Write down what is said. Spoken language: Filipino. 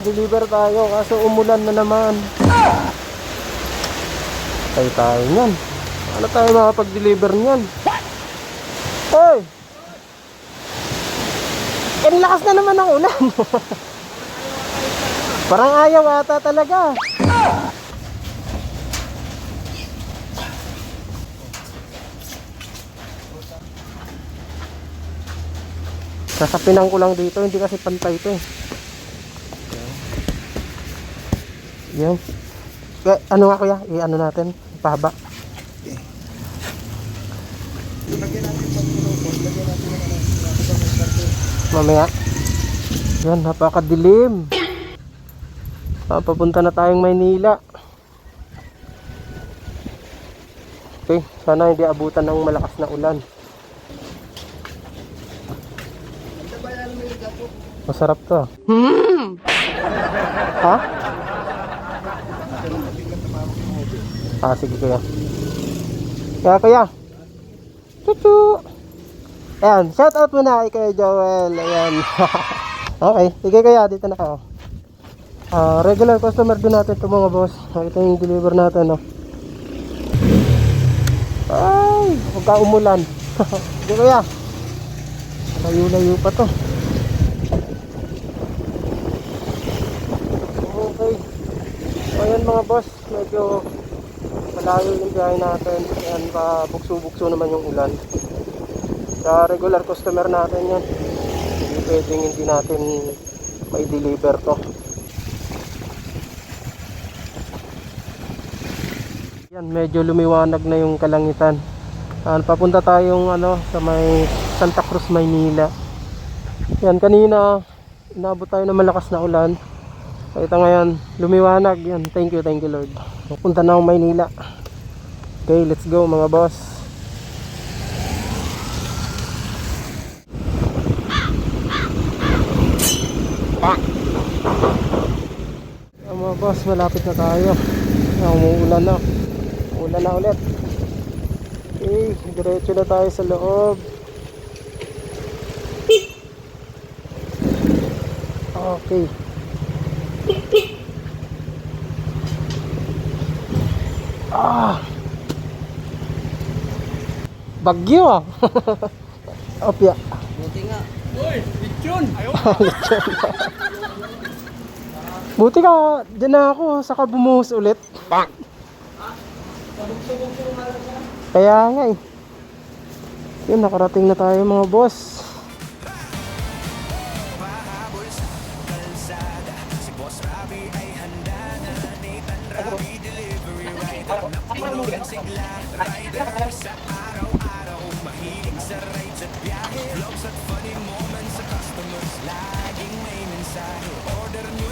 Deliver tayo kaso umulan na naman. Tayo niyan. Ano tayo makapag-deliver niyan? Hoy! Ang lakas na naman ng ulan. Parang ayaw ata talaga. Sasapinang ko lang dito, hindi kasi pantay ito eh. Yan. Ano nga kuya? I-ano natin? Pahaba. Mamaya. Yan, napakadilim. Papunta na tayong Maynila. Okay, sana hindi abutan ng malakas na ulan. Masarap to. Ha? Sige kuya. Kuya. Chuchu. Ayan, shout out muna kay Joel. Ayan. Okay, sige kuya, dito na ako. Regular customer din natin ito mga boss. Ito yung deliver natin, no. Ay, huwag ka umulan. Sige kuya. Layo-layo pa to. Okay. Ayan mga boss, medyo malayo yung biyahe natin. Ayan, bukso-bukso naman yung ulan. Sa regular customer natin yan, hindi pwedeng hindi natin may deliver to. Yan, medyo lumiwanag na yung kalangitan. Papunta tayong sa may Santa Cruz, Maynila. Yan, kanina inabot tayo ng malakas na ulan. Ito ngayon, lumiwanag. Yan, thank you Lord. Pupunta na akong Maynila. Okay, let's go mga boss. Mga boss, malapit na tayo. Umuulan na. Ulan na ulit. Okay, diretso na tayo sa loob. Okay. Bagyo ah. Opya. Buti nga. Uy, lechon! Buti ka, dyan na ako, saka bumuhos ulit. Kaya nga eh. Yun, nakarating na tayo mga boss. Vlogs at funny moments sa customers, laging may mensahe. Order nyo